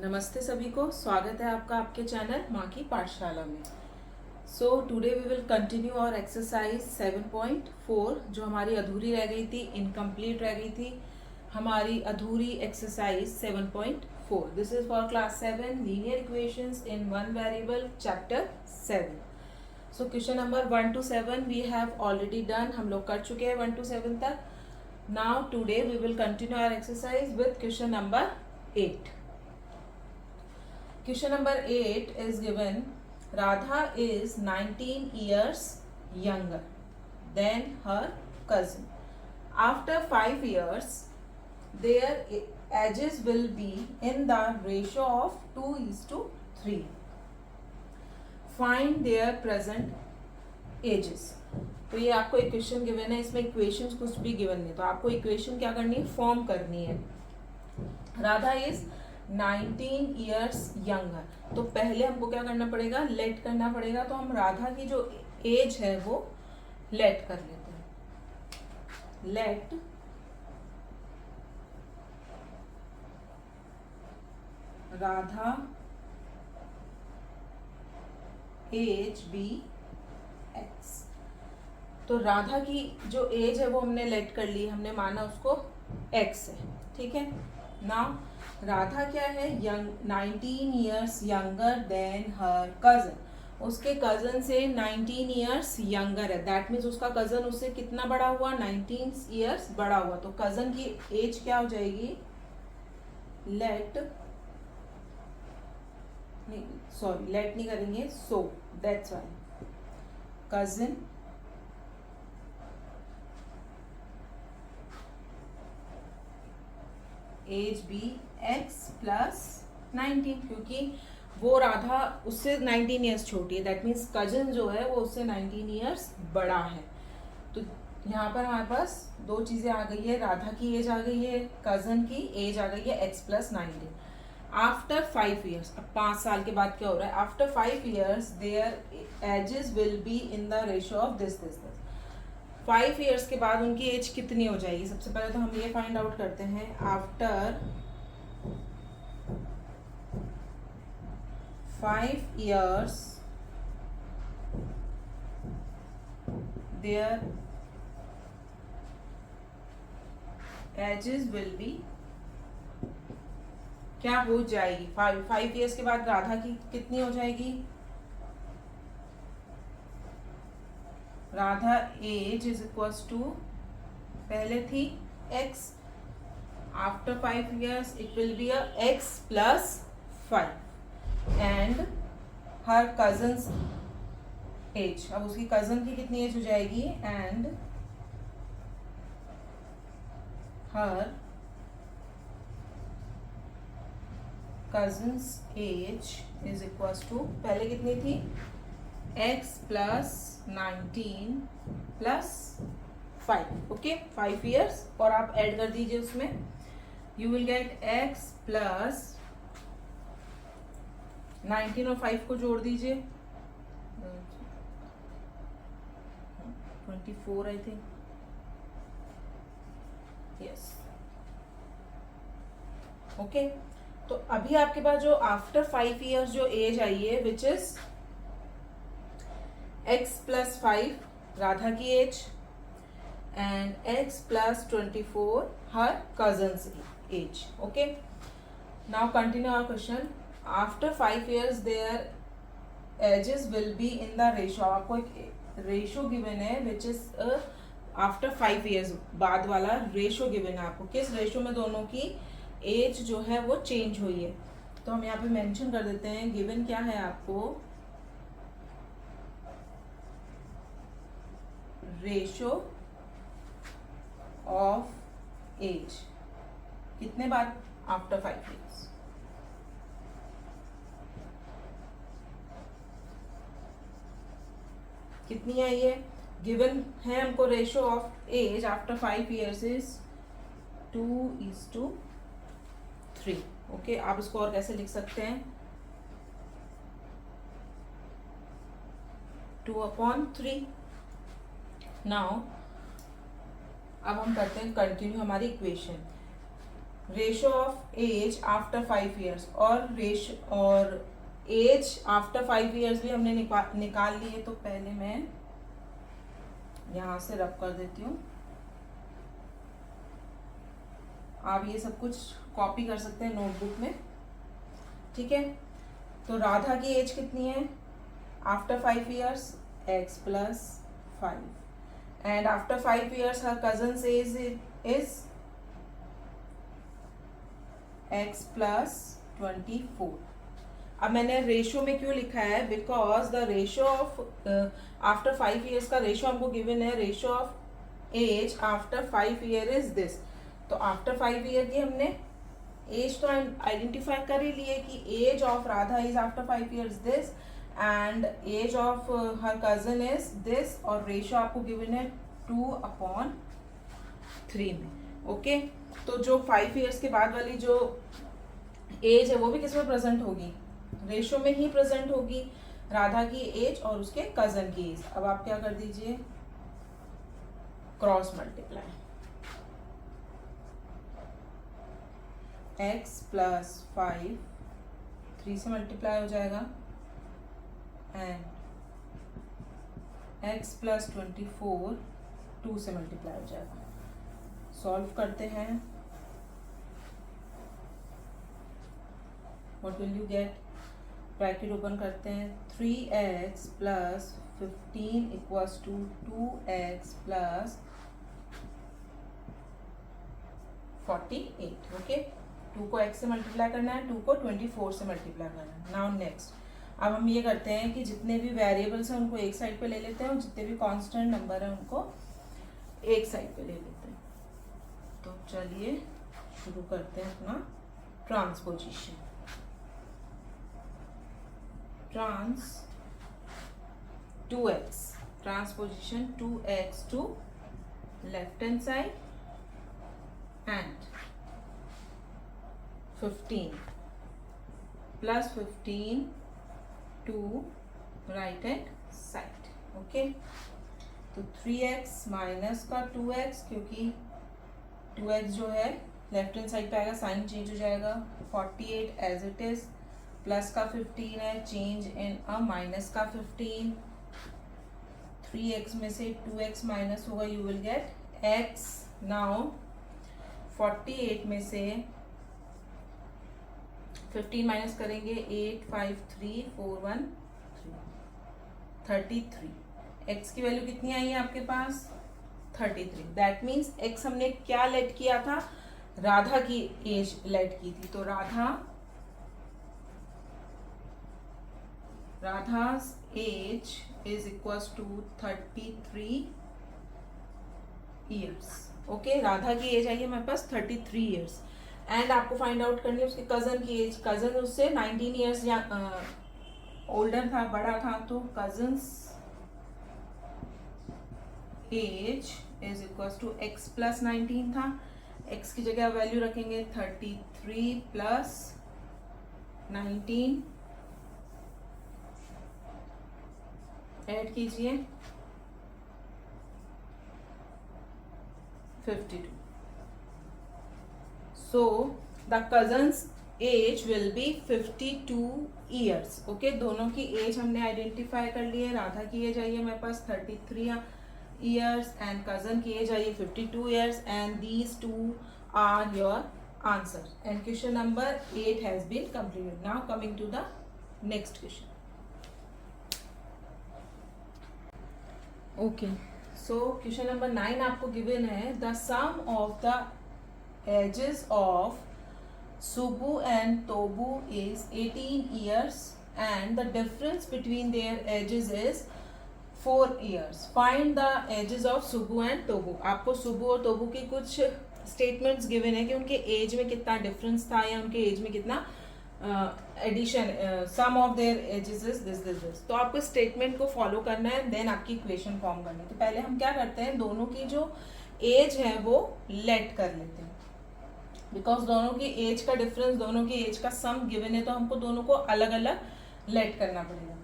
नमस्ते सभी को, स्वागत है आपका आपके चैनल माँ की पाठशाला में। So today we will continue और एक्सरसाइज 7.4 जो हमारी अधूरी रह गई थी, इनकम्प्लीट रह गई थी हमारी अधूरी exercise 7.4। This is for class 7 linear equations in one variable chapter 7। So question number 1 to 7 we have already done, हम लोग कर चुके हैं 1 to 7 तक। Now today we will continue our exercise with question number 8। Question number 8 is given. Radha is 19 years younger than her cousin. After 5 years, their ages will be in the ratio of 2:3. Find their present ages. तो ये आपको equation given है, इसमें equations कुछ भी given नहीं, तो आपको इक्वेशन क्या करनी है, फॉर्म करनी है। राधा इज 19 ईयर्स यंगर, तो पहले हमको क्या करना पड़ेगा, लेट करना पड़ेगा। तो हम राधा की जो एज है वो लेट कर लेते हैं। Let Radha age be x. तो राधा की जो एज है वो हमने लेट कर ली, हमने माना उसको एक्स है, ठीक है। नाउ राधा क्या है, यंग 19 ईयर्स यंगर देन हर कजन, उसके कजन से 19 ईयर्स यंगर है। दैट मीन्स उसका कजन उससे कितना बड़ा हुआ, 19 ईयर्स बड़ा हुआ। तो कजन की एज क्या हो जाएगी, लेट नहीं, सॉरी लेट नहीं करेंगे, so that's why cousin age be x plus 19, क्योंकि वो राधा उससे 19 ईयर्स छोटी है। दैट मीन्स कजन जो है वो उससे 19 ईयर्स बड़ा है। तो यहाँ पर हमारे पास दो चीज़ें आ गई है, राधा की एज आ गई है, कजन की एज आ गई है एक्स प्लस 19। आफ्टर 5 ईयर्स, अब 5 साल के बाद क्या हो रहा है, after 5 years their ages will be in the ratio of this this this. 5 years के बाद उनकी एज कितनी हो जाएगी, सबसे पहले तो हम ये फाइंड आउट करते हैं। After 5 years their ages will be, क्या हो जाएगी, 5 ईयर्स के बाद राधा की कितनी हो जाएगी, Radha age is equals to, पहले थी x, after 5 years it will be a x plus 5 and her cousins age, अब उसकी कजन की कितनी एज हो जाएगी, and her cousins age is equals to, पहले कितनी थी, x plus 19 plus 5, okay 5 years, और आप ऐड कर दीजिए उसमें, you will get x plus 19 और 5 को जोड़ दीजिए, 24 आई थिंक, यस, ओके। तो अभी आपके पास जो आफ्टर 5 ईयर्स जो एज आई है, which is x plus 5 Radha की age and x plus 24 her cousins age, okay. Now continue our question. After 5 years their ages will be in the ratio, आपको एक रेशो गिवन है विच इज आफ्टर 5 ईयर्स बाद वाला ratio given है आपको, किस ratio में दोनों की एज जो है वो चेंज हुई है। तो हम यहाँ पे मेंशन कर देते हैं, गिवन क्या है आपको, रेशो ऑफ एज, कितने बाद, आफ्टर 5 ईयर्स। कितनी आई है, गिवन है हमको ratio of age after 5 years is 2:3, okay. आप इसको और कैसे लिख सकते हैं, 2/3। नाउ अब हम करते हैं कंटिन्यू हमारी equation. Ratio of age after 5 years, और एज आफ्टर 5 ईयर्स भी हमने निकाल ली है। तो पहले मैं यहाँ से रब कर देती हूँ। आप ये सब कुछ कॉपी कर सकते हैं नोटबुक में, ठीक है। तो राधा की एज कितनी है after 5 years? x plus 5, and after 5 years her cousin age is x plus 24। अब मैंने रेशो में क्यों लिखा है? Because the ratio of after 5 years का रेशो हमको गिवन है, ratio of age after 5 year is this. तो आफ्टर 5 ईयर की हमने एज तो आइडेंटिफाई कर ही लिए कि age of Radha is after 5 years this, and as of her cousin is this, और रेशो आपको गिवन है 2/3 में, ओके। तो जो 5 ईयर्स के बाद वाली जो एज है वो भी किसमें प्रेजेंट होगी? रेशो में ही प्रेजेंट होगी, राधा की एज और उसके कजन की एज। अब आप क्या कर दीजिए, क्रॉस मल्टीप्लाई, x प्लस 5 3 से मल्टीप्लाई हो जाएगा, एंड x प्लस 24 2 से मल्टीप्लाई हो जाएगा। सॉल्व करते हैं, what will you get? Bracket open करते हैं, 3x plus 15 equals to 2x plus 48, okay. 2 को x से मल्टीप्लाई करना है, 2 को 24 से मल्टीप्लाई करना है। नाउ नेक्स्ट, अब हम ये करते हैं कि जितने भी वेरिएबल्स हैं उनको एक साइड पे ले लेते हैं, और जितने भी कांस्टेंट नंबर हैं उनको एक साइड पे ले लेते हैं। तो चलिए शुरू करते हैं अपना transposition. Transposition 2x to left hand side and 15 plus 15 to right hand side, okay. तो 3x माइनस का 2x, क्योंकि 2x जो है लेफ्ट हैंड साइड पे आएगा, साइन चेंज हो जाएगा, 48 एज इट इज, प्लस का 15 है, चेंज इन अ माइनस का 15, 3x में से 2x माइनस होगा, you will get x। Now 48 में से 15 माइनस करेंगे, 8 5 3 4 1 3 33। x की वैल्यू कितनी आई है आपके पास? 33। दैट मीन्स x हमने क्या लेट किया था? राधा की एज लेट की थी। तो राधा's age is equals to 33 years, okay. Radha की एज आई है हमारे पास 33 years, एंड आपको फाइंड आउट करनी है उसके कजन की एज। कजन उससे 19 years या ओल्डर था, बड़ा था, तो cousin's age is equals to x plus 19 था, x की जगह वैल्यू रखेंगे 33 प्लस 19, ऐड कीजिए 52। So the cousin's age will be 52 years, okay. दोनों की एज हमने आइडेंटिफाई कर ली है। राधा की एज आई है हमारे पास 33 ईयर्स एंड कजन की एज आई है 52 years, and these two are your answer, and question number 8 has been completed. Now coming to the next question, okay. So question number 9 आपको गिवन है, the sum of the ages of Subbu and Tobu is 18 years and the difference between their ages is 4 years. Find the ages of Subbu and Tobu. आपको Subbu और Tobu की कुछ statements given है कि उनके age में कितना difference था या उनके एज में कितना addition, some of their ages is this. तो आपको स्टेटमेंट को फॉलो करना है, देन आपकी इक्वेशन फॉर्म करनी है। तो पहले हम क्या करते हैं, दोनों की जो एज है वो लेट कर लेते हैं, बिकॉज दोनों की एज का डिफरेंस, दोनों की एज का सम गिवन है, तो हमको दोनों को अलग अलग लेट करना पड़ेगा।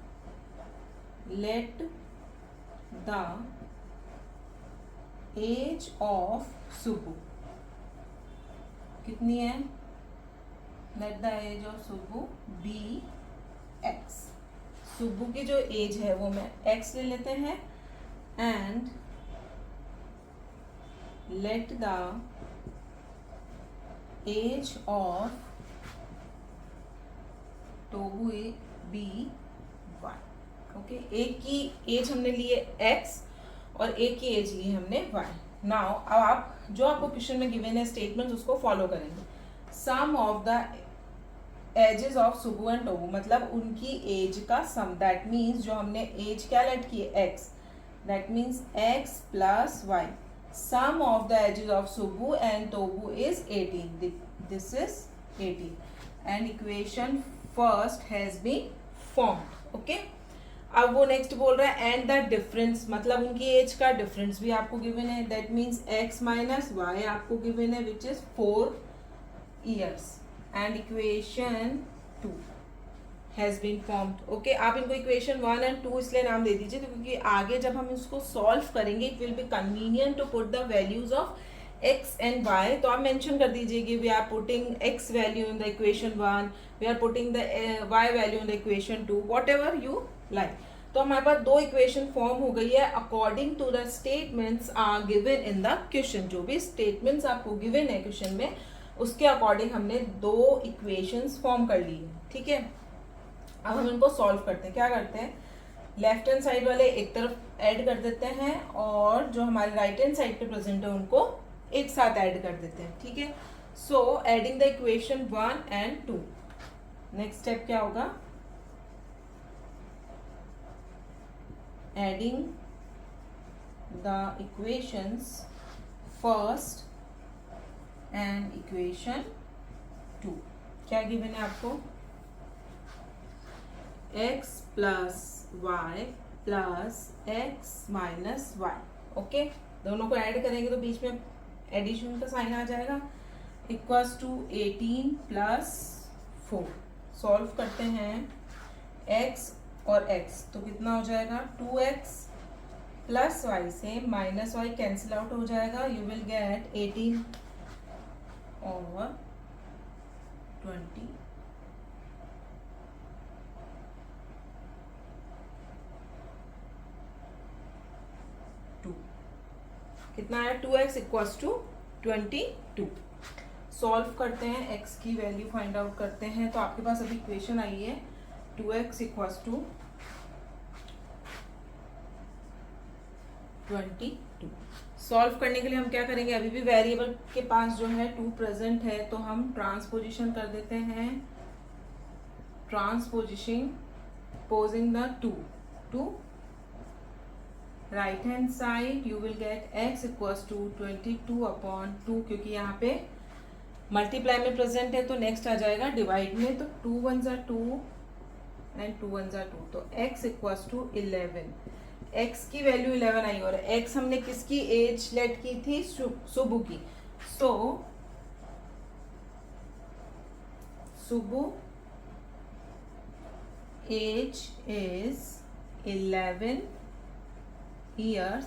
Let the age of Subbu कितनी है? Let the age of Subbu be x. Subbu की जो एज है वो मैं एक्स ले लेते हैं and let the age of Tobu be y. Okay, एक की एज हमने ली है एक्स और एक की एज ली है हमने वाई। नाउ अब आप जो आपको क्वेश्चन में गिवन है स्टेटमेंट्स उसको फॉलो करेंगे। Sum of the ages of Subu and Tobu, मतलब उनकी एज का सम, दैट मीन्स जो हमने एज क्या लेट की है x, that means x plus y. Sum of the ages of Subu and Tobu is 18, this is 18 and equation first has been formed. Okay, अब वो नेक्स्ट बोल रहा है एंड द डिफरेंस, मतलब उनकी एज का डिफरेंस भी आपको गिवन है, that means x minus y आपको गिवन है which is 4 years and equation 2 has been formed. Okay, आप इनको इक्वेशन 1 एंड 2 इसलिए नाम दे दीजिए क्योंकि आगे जब हम इसको सॉल्व करेंगे it will be convenient to put the values of x and y. तो आप मेंशन कर दीजिए कि we are putting x value in the equation 1, we are putting the y value in the equation 2, whatever you like. तो हमारे पास दो equation form हो गई है according to the statements are given in the question. जो भी statements आपको गिवन है क्वेश्चन में उसके अकॉर्डिंग हमने दो इक्वेशंस फॉर्म कर ली है। ठीक है, अब हम इनको सॉल्व करते हैं। क्या करते हैं, लेफ्ट हैंड साइड वाले एक तरफ ऐड कर देते हैं और जो हमारे राइट हैंड साइड पे प्रेजेंट है उनको एक साथ ऐड कर देते हैं। ठीक है, so adding the equation 1 and 2। Next step क्या होगा, adding the equations first and equation 2। क्या गिवन है आपको, x plus y plus x minus y. Okay, दोनों को ऐड करेंगे तो बीच में एडिशन का साइन आ जाएगा, इक्वल्स टू 18 प्लस 4। सॉल्व करते हैं x और x तो कितना हो जाएगा, 2x प्लस वाई से माइनस वाई कैंसिल आउट हो जाएगा, यू विल गेट 18 और 20। कितना है, 2x इक्वल्स टू 22। सॉल्व करते हैं, x की वैल्यू फाइंड आउट करते हैं। तो आपके पास अभी इक्वेशन आई है 2x इक्वल्स टू 22। सॉल्व करने के लिए हम क्या करेंगे, अभी भी वेरिएबल के पास जो है 2 प्रेजेंट है तो हम ट्रांसपोजिशन कर देते हैं, transposition posing the 2 to right hand side, you will get x equals to 22/2, क्योंकि यहाँ पे मल्टीप्लाई में प्रेजेंट है तो नेक्स्ट आ जाएगा डिवाइड में, तो 2 1s are 2 and 2 1s are 2, तो x इक्वल्स टू 11। x की वैल्यू 11 आई और x हमने किसकी एज लेट की थी, सुबू की। So Subu age is 11 years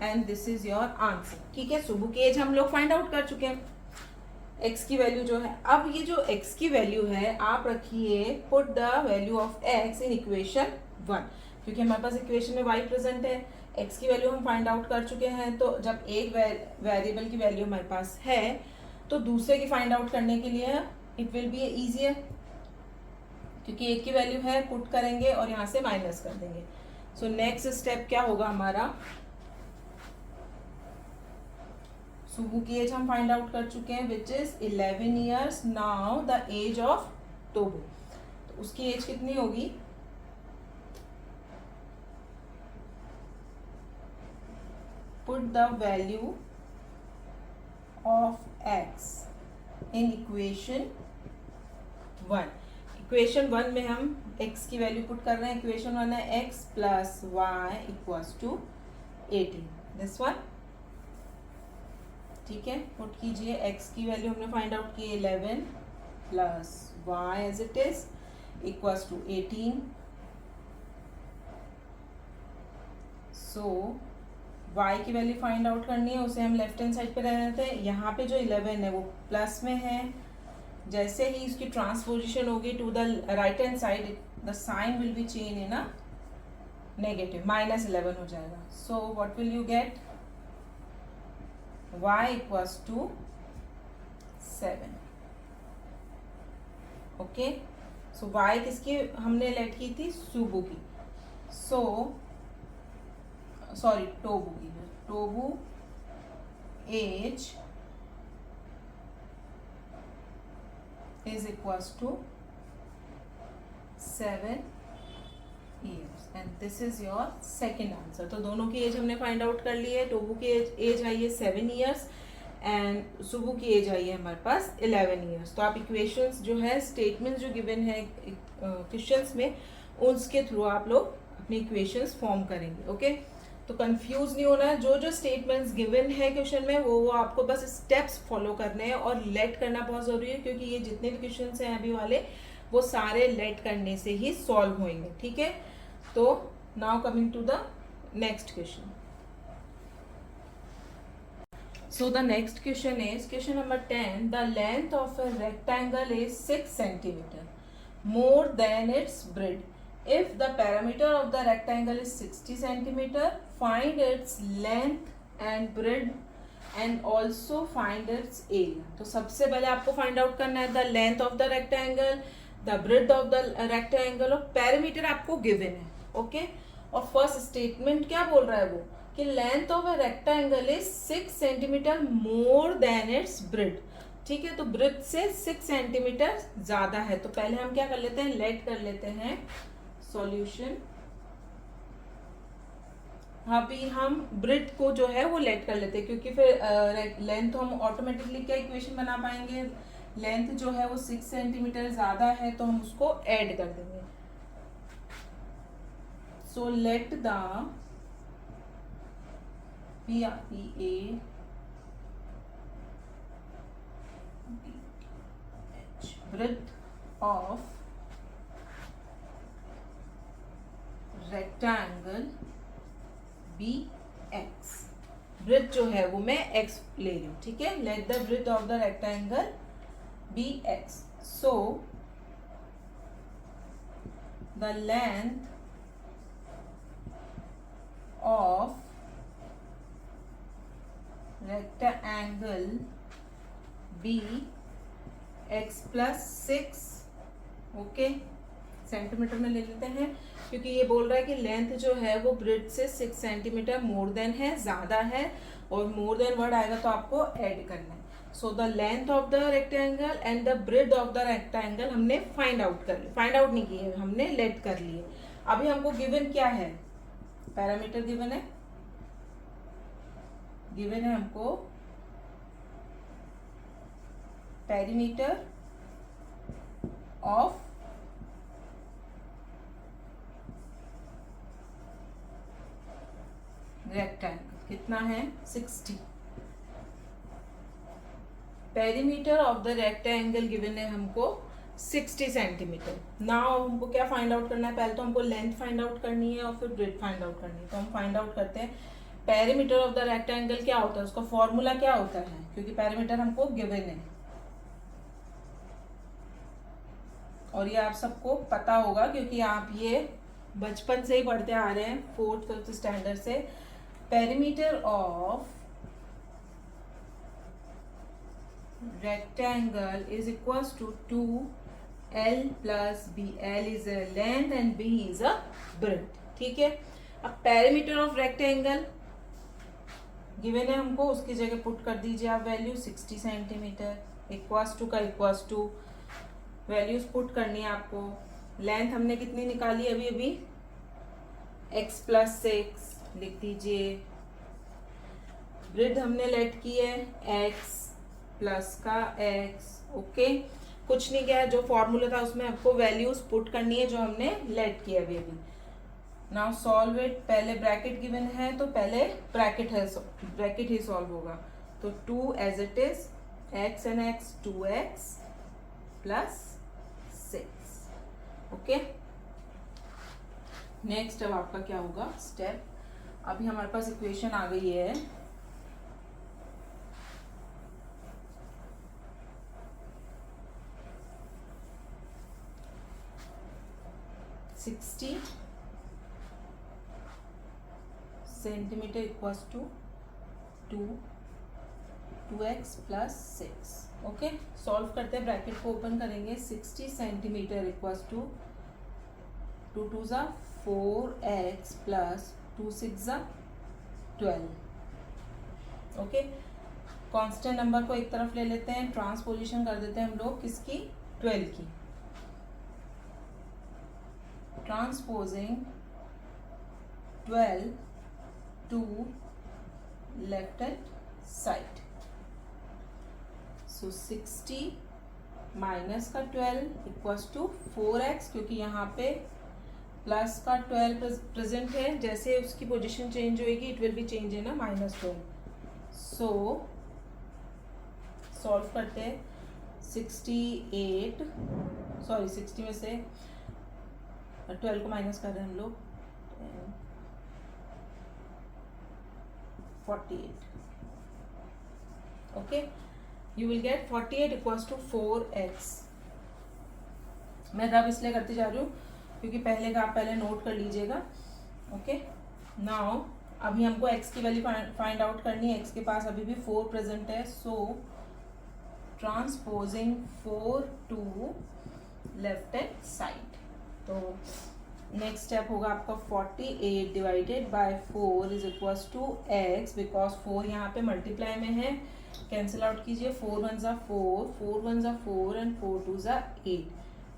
and this is your answer. ठीक है, सुबह की एज हम लोग फाइंड आउट कर चुके हैं, x की वैल्यू जो है। अब ये जो x की वैल्यू है आप रखिए, put the value of x in equation 1, क्योंकि हमारे पास इक्वेशन में y प्रेजेंट है, x की वैल्यू हम फाइंड आउट कर चुके हैं। तो जब एक वेरिएबल की वैल्यू हमारे पास है तो दूसरे की फाइंड आउट करने के लिए इट विल बी ईजियर, क्योंकि एक की वैल्यू है, पुट करेंगे और यहाँ से माइनस कर देंगे। सो नेक्स्ट स्टेप क्या होगा हमारा, सुबू की एज हम फाइंड आउट कर चुके हैं which is 11 years। Now the age of Tobu, तो उसकी एज कितनी होगी, put the value of x in equation 1। Equation 1 में हम x की वैल्यू पुट कर रहे हैं, इक्वेशन 1 है x plus y equals to 18, this one. ठीक है, पुट कीजिए, x की वैल्यू हमने फाइंड आउट की 11 plus y as it is equals to 18। So y की वैल्यू फाइंड आउट करनी है, उसे हम लेफ्ट हैंड साइड पे रहने देते हैं। यहाँ पे जो 11 है वो प्लस में है, जैसे ही इसकी ट्रांसपोजिशन होगी to the right hand side the sign will be change in a negative, -11 हो जाएगा। So what will you get, y equals to 7। Okay, so y किसकी हमने लेट की थी, सुबु की। सो सॉरी टोबू की, टोबू as is equals to 7 years and this is your second answer। तो दोनों की एज हमने फाइंड आउट कर ली है। टोबू की एज आई है 7 years एंड सुबु की एज आई है हमारे पास 11 years। तो आप इक्वेशंस जो है, स्टेटमेंट्स जो गिवन है क्वेश्चंस में, उसके थ्रू आप लोग अपनी इक्वेशंस फॉर्म करेंगे। ओके, तो कंफ्यूज नहीं होना है। जो जो स्टेटमेंट्स गिवन है क्वेश्चन में वो आपको बस स्टेप्स फॉलो करने हैं और लेट करना बहुत ज़रूरी है, क्योंकि ये जितने भी क्वेश्चन हैं अभी वाले वो सारे लेट करने से ही सॉल्व होंगे। ठीक है, तो now coming to the next question. So the next question is question number 10। The length of a rectangle is 6 centimeter more than its breadth। If the perimeter of the rectangle is 60 centimeter, find its length and breadth and also find its area। तो सबसे पहले आपको find out करना है the length of the rectangle, the breadth of the rectangle और perimeter आपको given है। Okay, और फर्स्ट स्टेटमेंट क्या बोल रहा है वो, कि length of a rectangle is 6 centimetre more than it's breadth. ठीक है, तो ब्रेड्थ से 6 सेंटीमीटर ज्यादा है। तो पहले हम क्या कर लेते हैं, लेट कर लेते हैं सॉल्यूशन। अभी हम ब्रेड्थ को जो है वो लेट कर लेते हैं, क्योंकि फिर लेंथ हम ऑटोमेटिकली क्या इक्वेशन बना पाएंगे, लेंथ जो है वो 6 सेंटीमीटर ज्यादा है तो हम उसको ऐड कर देंगे। So let the breadth of rectangle be x. Breadth जो है वो मैं एक्स ले रही हूँ। ठीक है, let the breadth of the rectangle be x. So the length of rectangle be x plus 6। Okay, centimetre में ले लेते हैं, क्योंकि ये बोल रहा है कि लेंथ जो है वो ब्रेड्थ से 6 सेंटीमीटर मोर देन है, ज्यादा है, और मोर देन वर्ड आएगा तो आपको ऐड करना है। सो the length of the rectangle and the breadth of the rectangle हमने फाइंड आउट कर लिया, फाइंड आउट नहीं किए, हमने लेट कर लिए। अभी हमको गिवन क्या है, पैरामीटर गिवन है, गिवन है हमको पेरीमीटर ऑफ रेक्टेंगल, कितना है 60। Perimeter of the rectangle given है हमको 60 सेंटीमीटर। नाउ हमको क्या फाइंड आउट करना है, पहले तो हमको लेंथ फाइंड आउट करनी है और फिर ब्रेड्थ फाइंड आउट करनी है। तो हम फाइंड आउट करते हैं पेरीमीटर ऑफ द रेक्टेंगल क्या होता है, उसका फॉर्मूला क्या होता है, क्योंकि पेरीमीटर हमको गिवन है और ये आप सबको पता होगा क्योंकि आप ये बचपन से ही पढ़ते आ रहे हैं, 4th 5th स्टैंडर्ड से। Perimeter of rectangle is equals to 2l + b। l is a length and b is a breadth. ठीक है, अब पेरीमीटर ऑफ रेक्टेंगल गिवन है हमको, उसकी जगह पुट कर दीजिए आप वैल्यू 60 सेंटीमीटर, इक्वल्स टू का इक्वल्स टू वैल्यूज पुट करनी है आपको। लेंथ हमने कितनी निकाली अभी अभी, x + 6 लिख दीजिए। ब्रेड्थ हमने लेट की है x प्लस का x। ओके, कुछ नहीं किया है, जो फॉर्मूला था उसमें आपको वैल्यूज पुट करनी है जो हमने लेट किया अभी अभी। Now solve it. पहले ब्रैकेट गिवन है तो पहले ब्रैकेट ही सॉल्व होगा। तो 2 as it is, x and x 2x + 6। Okay, next अब आपका क्या होगा स्टेप, अभी हमारे पास इक्वेशन आ गई है 60 centimetre equals to 2x plus 6. Okay, solve करते हैं. ब्रैकेट को ओपन करेंगे. 60 सेंटीमीटर इक्वल्स टू 2 2 ज़ा 4x प्लस 2 6 ज़ा 12. ओके, कांस्टेंट नंबर को एक तरफ ले लेते हैं. ट्रांसपोजिशन कर देते हैं हम लोग किसकी, 12 की. Transposing 12 to left hand side. So 60 minus का 12 इक्वल्स टू 4x, क्योंकि यहाँ पे प्लस का 12 प्रेजेंट है. जैसे उसकी पोजीशन चेंज होएगी इट विल बी चेंज है ना, -12. सो सॉल्व करते हैं. 60 में से 12 को माइनस कर रहे हैं हम लोग. 48. Okay, you will get 48 equals to 4x. मैं रब इसलिए करती जा रही हूँ क्योंकि पहले का आप पहले नोट कर लीजिएगा. ओके, नाउ अभी हमको x की वैल्यू फाइंड आउट करनी है. x के पास अभी भी 4 प्रेजेंट है. So transposing 4 to left hand side. तो नेक्स्ट स्टेप होगा आपका 48 divided by 4 is equals to x. Because 4 यहाँ पे मल्टीप्लाई में है, कैंसिल आउट कीजिए. 4 1 ज़ा 4, 4 1 ज़ा 4 एंड 4 2 ज़ा 8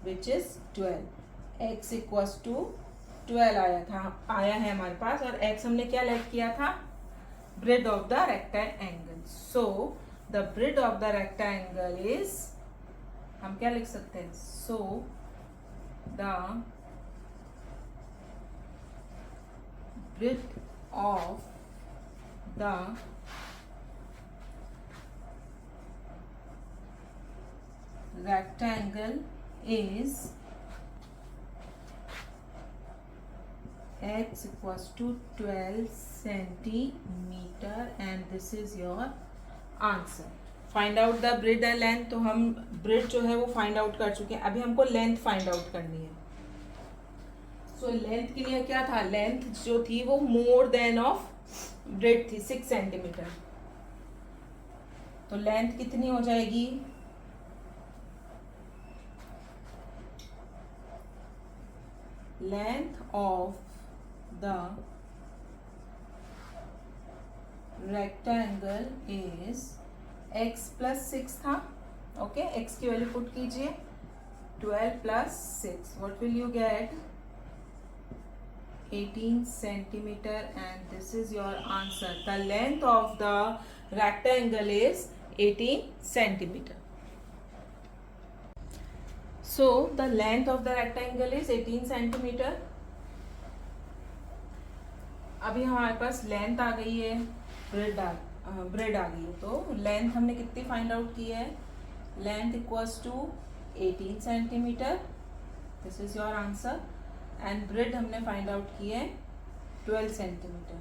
which is 12. x equals to 12 आया है हमारे पास. और x हमने क्या लेट किया था, bread of the rectangle. So the bread of the rectangle is, हम क्या लिख सकते हैं, so the breadth of the rectangle is x equals to 12 centimeter and this is your answer. Find out the bread and length. तो हम bread जो है वो फाइंड आउट कर चुके हैं. अभी हमको लेंथ फाइंड आउट करनी है. सो लेंथ के लिए क्या था, लेंथ जो थी वो मोर देन ऑफ ब्रेड थी 6 सेंटीमीटर. तो लेंथ कितनी हो जाएगी, length of the rectangle is x plus 6 था. ओके, x की वैल्यू पुट कीजिए. 12 plus 6 what will you gate, 18 centimeter and this is your answer. The length of the rectangle is 18 centimeter. So the length of the rectangle is 18 centimeter. अभी हमारे पास length आ गई है, bread आ गई है. तो length हमने कितनी फाइंड आउट की है, length equals to 18 centimetre. This is your answer. And breadth हमने फाइंड आउट की है 12 centimetre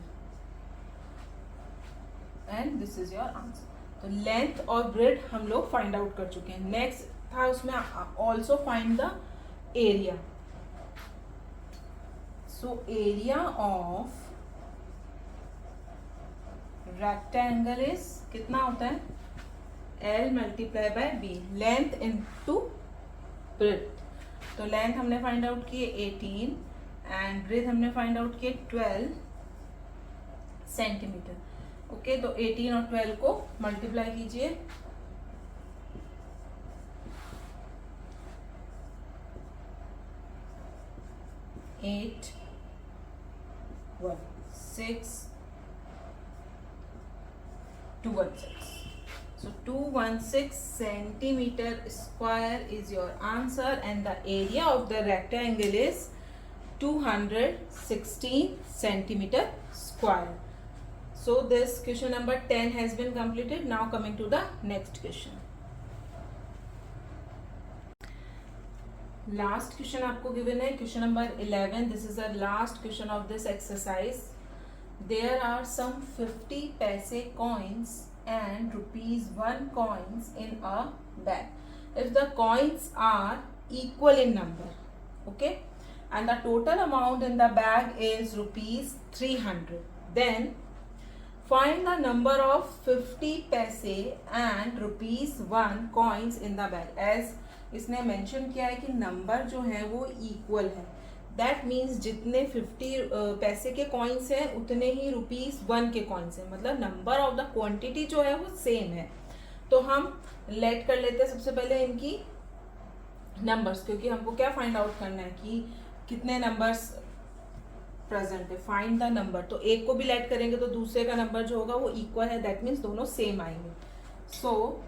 and this is your answer. तो लेंथ और ब्रेड हम लोग फाइंड आउट कर चुके हैं. नेक्स्ट था उसमें also find the area. So area of rectangle is कितना होता है, L multiply by B, length into breadth. तो लेंथ हमने फाइंड आउट किए 18 एंड ब्रेथ हमने फाइंड आउट किए 12 सेंटीमीटर. ओके, तो 18 और 12 को मल्टीप्लाई कीजिए. 8 1 6 216. So 216 centimeter square is your answer and the area of the rectangle is 216 centimeter square. So this question number 10 has been completed. Now coming to the next question. Last question आपको given है, question number 11. This is the last question of this exercise. there are some 50 paise coins and ₹1 coins in a bag. If the coins are equal in number, okay, and the total amount in the bag is ₹300, then find the number of 50 paise and ₹1 coins in the bag. As इसने mention किया है कि number जो है वो equal है, that means जितने 50 पैसे के कॉइन्स हैं उतने ही ₹1 के कॉइन्स हैं, मतलब नंबर ऑफ द क्वांटिटी जो है वो सेम है. तो हम लेट कर लेते हैं सबसे पहले इनकी नंबर्स, क्योंकि हमको क्या फाइंड आउट करना है कि कितने नंबर्स प्रेजेंट है. फाइंड द नंबर, तो एक को भी लेट करेंगे तो दूसरे का नंबर जो होगा वो इक्वल है, दैट मीन्स दोनों सेम आएंगे. सो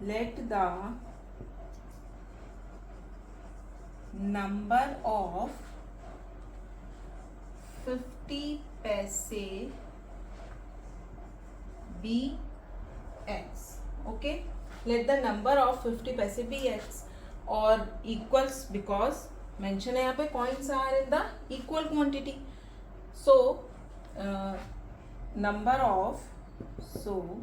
let the number of 50 paise be x. Okay, let the number of 50 paise be x और equals because mention है यहाँ पे coins are in the equal quantity. So number of ₹1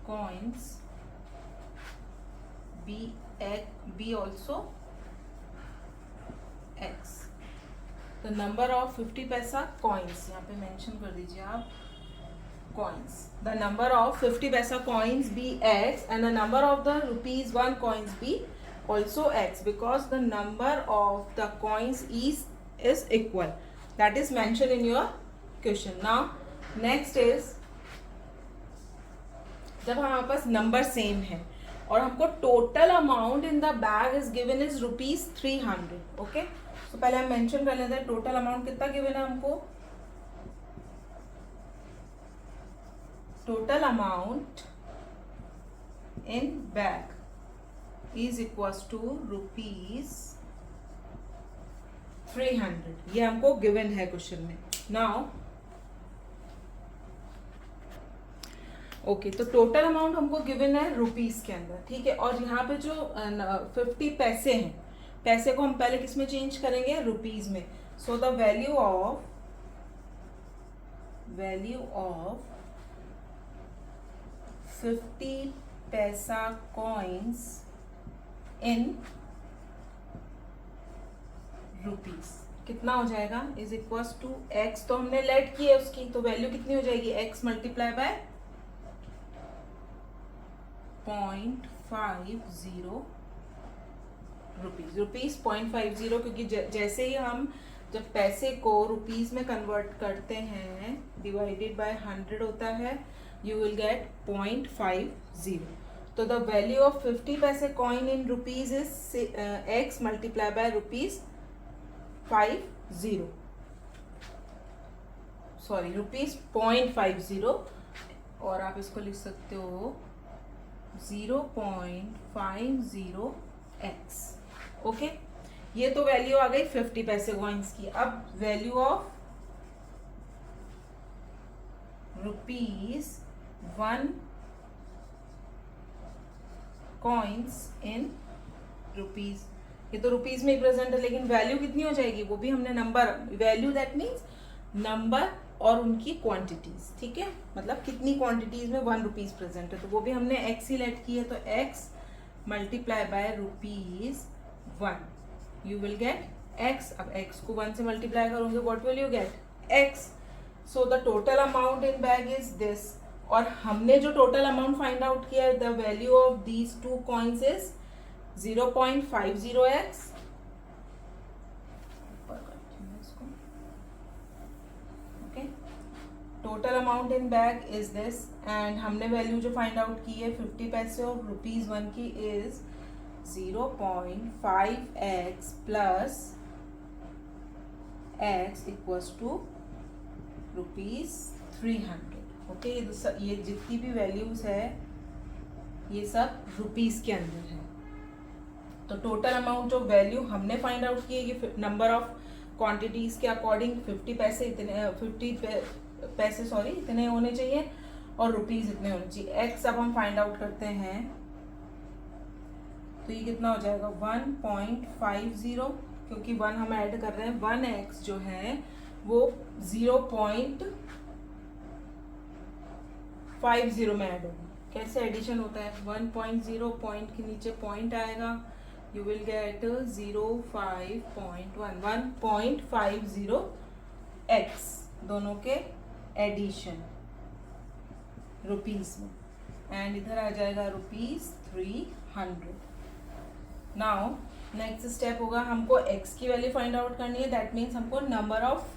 coins be also x. The number of 50 पैसा coins, यहाँ पे mention कर दीजिए आप coins. The number of 50 पैसा coins be x and the number of the ₹1 coins be also x because the number of the coins is equal. That is mentioned in your question. Now next is जब हमारे पास number same है और हमको total amount in the bag is given is ₹300. Okay, तो पहले हम mention कर लेते हैं टोटल अमाउंट कितना गिवन है हमको. Total amount in bag is equals to ₹300. ये हमको गिवन है क्वेश्चन में. नाउ ओके, तो टोटल अमाउंट हमको गिवन है रुपीस के अंदर, ठीक है. और यहाँ पे जो 50 पैसे हैं, पैसे को हम पहले किस में चेंज करेंगे, रुपीस में. सो द वैल्यू ऑफ 50 पैसा कॉइन्स इन रुपीस कितना हो जाएगा, इज इक्वल्स टू x. तो हमने लेट की है उसकी, तो वैल्यू कितनी हो जाएगी, x मल्टीप्लाई बाय 0.50 रुपीज 0.50, क्योंकि जैसे ही हम जब पैसे को रुपीज में कन्वर्ट करते हैं डिवाइडेड बाय 100 होता है, यू विल गेट 0.50. तो द वैल्यू ऑफ 50 पैसे coin in rupees is x multiply by ₹50, sorry ₹0.50, और आप इसको लिख सकते हो 0.50x. ओके, ये तो वैल्यू आ गई 50 पैसे कॉइन्स की. अब value of ₹1 coins in rupees, ये तो रुपीज में ही प्रेजेंट है, लेकिन वैल्यू कितनी हो जाएगी, वो भी हमने number, value that means number और उनकी क्वांटिटीज, ठीक है, मतलब कितनी क्वांटिटीज में 1 रुपीज प्रेजेंट है, तो वो भी हमने x ही लेट की है. तो x multiply by ₹1, you will get x. अब x को 1 से मल्टीप्लाई करोगे, what will you gate, x. So the total amount in bag is this. और हमने जो टोटल अमाउंट फाइंड आउट किया है, the value of these 2 coins is 0.50x. Total amount in bag is this, and हमने value जो find out की है 50 पैसे और ₹1 की is 0.5x plus x equals to ₹300. Okay, ये जितनी भी वैल्यूज है ये सब रुपीस के अंदर है. तो टोटल अमाउंट जो वैल्यू हमने फाइंड आउट की है, ये नंबर ऑफ क्वांटिटीज के अकॉर्डिंग 50 पैसे इतने होने चाहिए और रुपीज इतने होने चाहिए. x अब हम फाइंड आउट करते हैं तो ये कितना हो जाएगा 1.50, क्योंकि 1 हम ऐड कर रहे हैं, 1x जो है वो 0.50 में ऐड होगा। कैसे एडिशन होता है, 1.0 पॉइंट के नीचे पॉइंट आएगा, यू विल गेट 1.50x, दोनों के एडिशन रुपीस में, एंड इधर आ जाएगा ₹300। नाउ नेक्स्ट स्टेप होगा, हमको x की वैल्यू फाइंड आउट करनी है, दैट मीन्स हमको नंबर ऑफ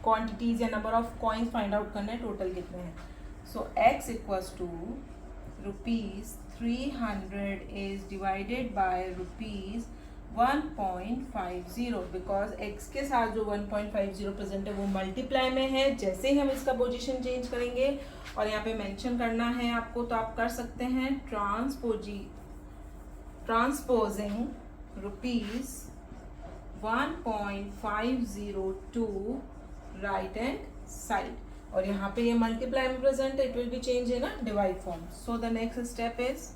क्वांटिटीज या number of coins find out करना है, टोटल कितने हैं। So x equals to ₹300 is divided by ₹1.50, because x के साथ जो 1.50 प्रेजेंट है वो मल्टीप्लाई में है। जैसे ही हम इसका पोजीशन चेंज करेंगे और यहाँ पे मेंशन करना है आपको, तो आप कर सकते हैं transposing ₹1.50 to right hand side, और यहाँ पे ये मल्टीप्लाई में प्रेजेंट है, it will be change in a divide form. So the next step is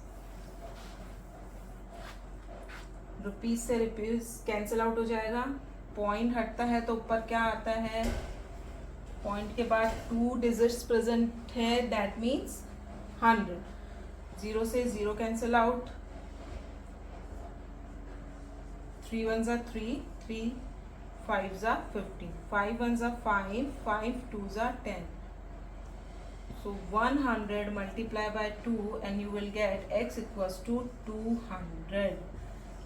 rupees से रुपीज कैंसिल आउट हो जाएगा, पॉइंट हटता है तो ऊपर क्या आता है, पॉइंट के बाद 2 डिजिट्स प्रेजेंट है, दैट मीन्स 100। 0 से 0 cancel out, 3 1s are 3, 3 5s are 15, 5 1s are 5, 5 2s are 10. So 100 multiply by 2 and you will get x equals to 200.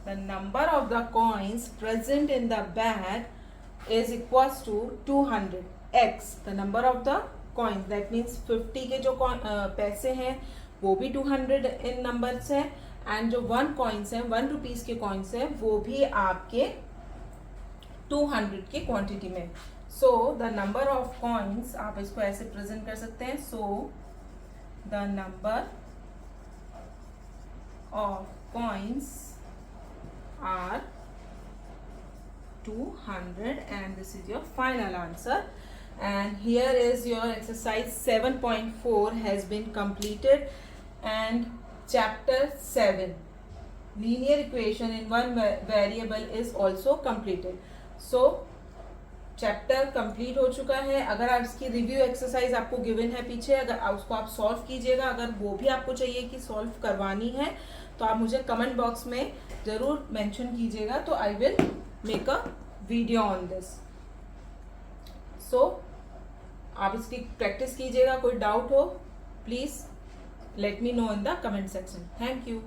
The number of the coins present in the bag is equals to 200. X, the number of the coins, that means 50 के जो पैसे हैं वो भी 200 इन numbers हैं, and जो 1 coins हैं, 1 rupees के कॉइन्स हैं, वो भी आपके 200 की क्वांटिटी में। So the number of coins, आप इसको ऐसे प्रेजेंट कर सकते हैं, so the number of coins are 200 and this is your final answer. And here is your exercise 7.4 has been completed, and chapter 7 linear equation in one variable is also completed. So chapter complete हो चुका है। अगर आप इसकी review exercise आपको given है पीछे, अगर उसको आप सॉल्व कीजिएगा, अगर वो भी आपको चाहिए कि सॉल्व करवानी है तो आप मुझे कमेंट बॉक्स में ज़रूर मेंशन कीजिएगा, तो I will make a video on this. So आप इसकी प्रैक्टिस कीजिएगा, कोई डाउट हो please let me know in the comment section. Thank you.